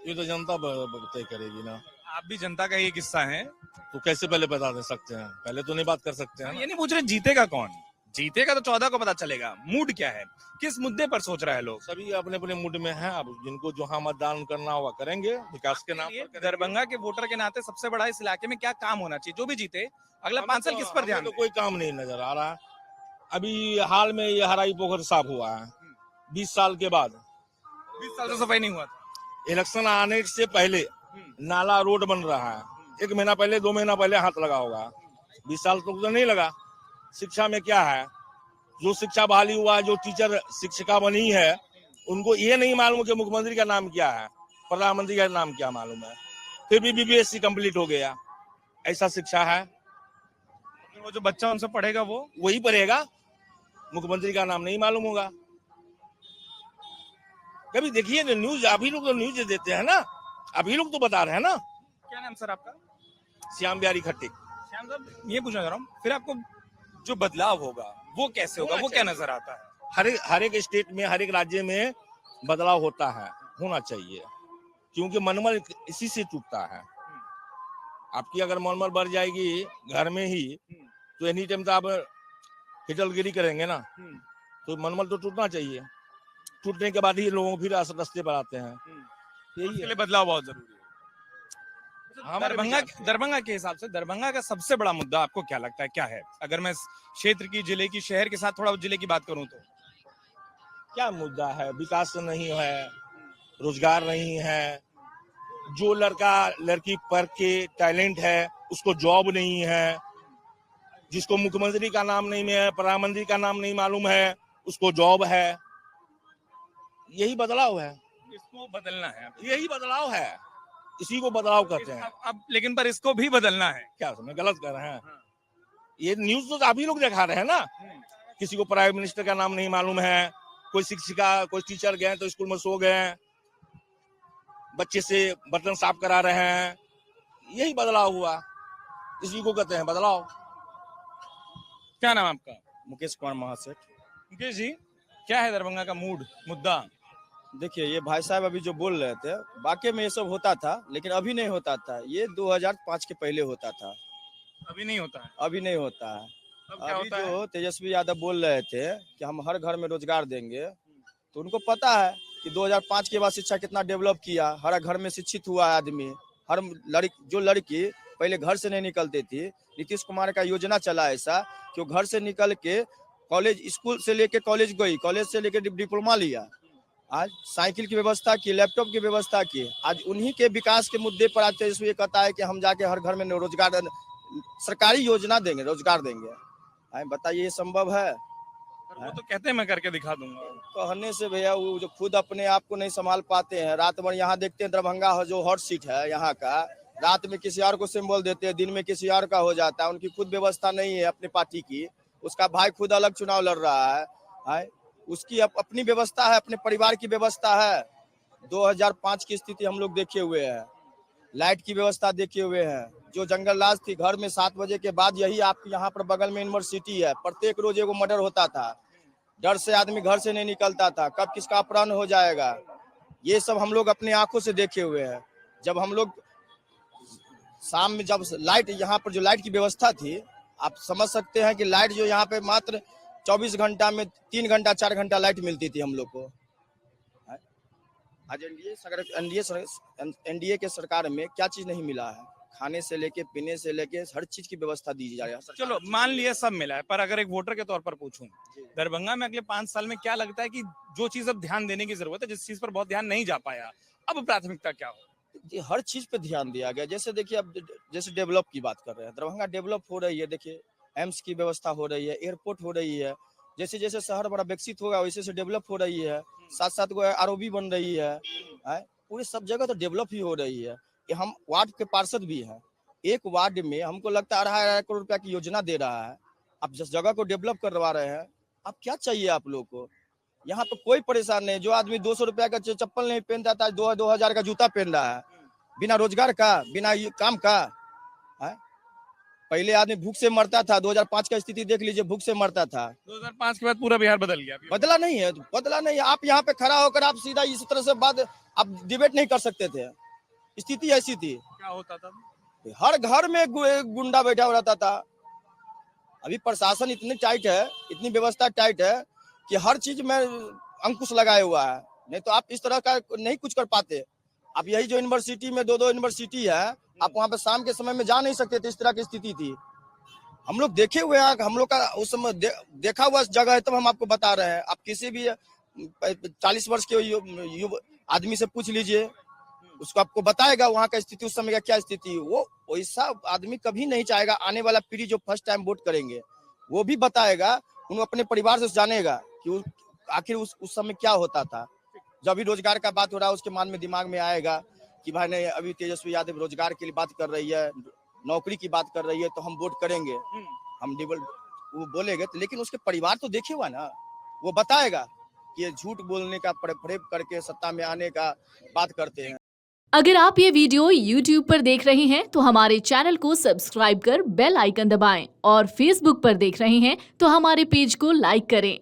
ये तो जनता तय करेगी ना। आप भी जनता का एक हिस्सा हैं। तो कैसे पहले बता दे सकते हैं, पहले तो नहीं बात कर सकते हैं ये ना। नहीं पूछ रहे जीतेगा कौन, जीतेगा तो 14 को पता चलेगा। मूड क्या है, किस मुद्दे पर सोच रहा है लोग? सभी अपने अपने मूड में हैं, अब जिनको जहाँ मतदान करना होगा करेंगे, विकास के नाम ये पर करेंगे। दरभंगा के वोटर के नाते सबसे बड़ा इस इलाके में क्या काम होना चाहिए, जो भी जीते अगला 5 साल किस पर ध्यान तो दें? कोई काम नहीं नजर आ रहा। अभी हाल में ये हराई पोखर साफ हुआ है 20 साल के बाद। 20 साल से सफाई नहीं हुआ था। इलेक्शन आने से पहले नाला रोड बन रहा है, 1 महीना पहले 2 महीना पहले हाथ लगा होगा। 20 साल तो नहीं लगा। शिक्षा में क्या है, जो शिक्षा बहाली हुआ, जो टीचर शिक्षिका बनी है, उनको ये नहीं मालूम कि मुख्यमंत्री का नाम क्या है, प्रधानमंत्री का नाम क्या मालूम है, फिर भी बीपीएससी कंप्लीट हो गया। ऐसा शिक्षा है। वो जो बच्चा उनसे पढ़ेगा वो वही पढ़ेगा, मुख्यमंत्री का नाम नहीं मालूम होगा। कभी देखिए ना न्यूज, अभी लोग तो न्यूज देते हैं ना, अभी लोग तो बता रहे हैं ना। क्या नाम सर आपका? श्याम बिहारी खट्टे। श्याम साहब ये पूछना चाह रहा हूँ, फिर आपको जो बदलाव होगा वो कैसे होगा, वो क्या नजर आता है? हर एक स्टेट में, हर एक राज्य में बदलाव होता है, होना चाहिए, क्योंकि मनोबल इसी से टूटता है। आपकी अगर मनोबल बढ़ जाएगी घर में ही, तो एनी टाइम तो आप हिटलगिरी करेंगे ना, तो मनोबल तो टूटना चाहिए। टूटने के बाद ही लोगों को फिर रास्ते पर आते हैं। इसके लिए बदलाव बहुत जरूरी है। दरभंगा के हिसाब से दरभंगा का सबसे बड़ा मुद्दा आपको क्या लगता है, क्या है? अगर मैं क्षेत्र की, जिले की, शहर के साथ थोड़ा जिले की बात करूं तो क्या मुद्दा है? विकास नहीं है, रोजगार नहीं है, जो लड़का लड़की पढ़ के टैलेंट है उसको जॉब नहीं है, जिसको मुख्यमंत्री का नाम नहीं है, प्रधानमंत्री का नाम नहीं मालूम है, उसको जॉब है। यही बदलाव है, इसको बदलना है। यही बदलाव है, इसी को बदलाव कहते हैं। अब लेकिन पर इसको भी बदलना है। क्या मैं गलत कर रहे हैं? ये न्यूज तो आप ही लोग दिखा रहे हैं ना। किसी को प्राइम मिनिस्टर का नाम नहीं मालूम है, कोई शिक्षिका, कोई टीचर गए तो स्कूल में सो गए, बच्चे से बर्तन साफ करा रहे हैं। यही बदलाव हुआ, इसी को कहते हैं बदलाव। क्या नाम आपका? मुकेश कुमार महासेठ। मुकेश जी, क्या है दरभंगा का मूड, मुद्दा? देखिए ये भाई साहब अभी जो बोल रहे थे, वाकई में ये सब होता था, लेकिन अभी नहीं होता था। ये 2005 के पहले होता था, अभी नहीं होता है। अभी नहीं होता है। अब क्या अभी होता जो है? तेजस्वी यादव बोल रहे थे कि हम हर घर में रोजगार देंगे, तो उनको पता है कि 2005 के बाद शिक्षा कितना डेवलप किया। हर घर में शिक्षित हुआ आदमी, हर जो लड़की पहले घर से नहीं निकलती थी, नीतीश कुमार का योजना चला ऐसा कि वो घर से निकल के कॉलेज, स्कूल से लेके कॉलेज गई, कॉलेज से लेके डिप्लोमा लिया, आज साइकिल की व्यवस्था की, लैपटॉप की व्यवस्था की। आज उन्हीं के विकास के मुद्दे पर आज तेजस्वी कहता है कि हम जाके हर घर में रोजगार, सरकारी योजना देंगे, रोजगार देंगे। बताइए ये संभव है? वो तो कहते हैं मैं करके दिखा दूंगा। कहने से भैया, वो जो खुद अपने आप को नहीं संभाल पाते हैं। रात भर यहाँ देखते हैं दरभंगा जो हॉट सीट है यहाँ का, रात में किसी और को सिंबल देते हैं, दिन में किसी और का हो जाता है। उनकी खुद व्यवस्था नहीं है अपनी पार्टी की, उसका भाई खुद अलग चुनाव लड़ रहा है, उसकी अपनी व्यवस्था है, अपने परिवार की व्यवस्था है। 2005 की स्थिति हम लोग देखे हुए हैं, लाइट की व्यवस्था देखे हुए हैं। जो जंगल राज थी, घर में 7 बजे के बाद, यही आपके यहाँ पर बगल में यूनिवर्सिटी है, प्रत्येक रोज एगो मर्डर होता था। डर से आदमी घर से नहीं निकलता था, कब किसका अपहरण हो जाएगा। ये सब हम लोग अपनी आंखों से देखे हुए हैं। जब हम लोग शाम में, जब लाइट, यहाँ पर जो लाइट की व्यवस्था थी, आप समझ सकते हैं कि लाइट जो यहाँ पे मात्र 24 घंटा में 3 घंटा 4 घंटा लाइट मिलती थी हम लोग को। आज एनडीए के सरकार में क्या चीज नहीं मिला है? खाने से लेके, पीने से लेके, हर चीज की व्यवस्था दी जा रही है। चलो मान लिया सब मिला है, पर अगर एक वोटर के तौर पर पूछूं, दरभंगा में अगले 5 साल में क्या लगता है कि जो चीज अब ध्यान देने की जरूरत है, जिस चीज पर बहुत ध्यान नहीं जा पाया, अब प्राथमिकता क्या हो? हर चीज पे ध्यान दिया गया। जैसे देखिए, अब जैसे डेवलप की बात कर रहे हैं, दरभंगा डेवलप हो रही है। देखिए एम्स की व्यवस्था हो रही है, एयरपोर्ट हो रही है। जैसे जैसे शहर बड़ा विकसित होगा वैसे से डेवलप हो रही है। साथ साथ आरओबी बन रही है, पूरी सब जगह तो डेवलप ही हो रही है। कि हम वार्ड के पार्षद भी हैं, एक वार्ड में हमको लगता है 2.5 करोड़ रुपया की योजना दे रहा है। आप जिस जगह को डेवलप करवा रहे हैं, अब क्या चाहिए आप लोग को? यहाँ पे कोई परेशान नहीं। जो आदमी 200 रुपया का चप्पल नहीं पहनता था, 2,000 का जूता पहन रहा है, बिना रोजगार का, बिना काम का, है। पहले आदमी भूख से मरता था, 2005 का स्थिति देख लीजिए, भूख से मरता था। 2005 के बाद पूरा बिहार बदल गया अभी। बदला नहीं है, बदला नहीं है। आप यहाँ पे खड़ा होकर आप सीधा इस तरह से बात आप डिबेट नहीं कर सकते थे, स्थिति ऐसी थी। क्या होता था? हर घर में गुंडा बैठा हुआ रहता था। अभी प्रशासन इतनी टाइट है, इतनी व्यवस्था टाइट है कि हर चीज में अंकुश लगाए हुआ है, नहीं तो आप इस तरह का नहीं कुछ कर पाते। आप यही जो यूनिवर्सिटी में 2-2 यूनिवर्सिटी है, आप वहाँ पे शाम के समय में जा नहीं सकते थे, इस तरह की स्थिति थी। हम लोग देखे हुए हैं, हम लोग का उस समय देखा हुआ जगह है, तब हम आपको बता रहे हैं। आप किसी भी 40 वर्ष के आदमी से पूछ लीजिए, उसको आपको बताएगा वहाँ का स्थिति, उस समय का क्या स्थिति। वो वैसा आदमी कभी नहीं चाहेगा। आने वाला पीढ़ी जो फर्स्ट टाइम वोट करेंगे वो भी बताएगा, उन अपने परिवार से जानेगा कि आखिर उस समय क्या होता था। जब भी रोजगार का बात हो रहा है, उसके मन में दिमाग में आएगा कि भाई नहीं, अभी तेजस्वी यादव रोजगार के लिए बात कर रही है, नौकरी की बात कर रही है, तो हम वोट करेंगे, हम वो बोलेंगे। तो लेकिन उसके परिवार तो देखे हुआ ना, वो बताएगा कि ये झूठ बोलने का प्रयोग करके सत्ता में आने का बात करते हैं। अगर आप ये वीडियो YouTube पर देख रहे हैं तो हमारे चैनल को सब्सक्राइब कर बेल आइकन दबाएं और Facebook पर देख रहे हैं तो हमारे पेज को लाइक करें।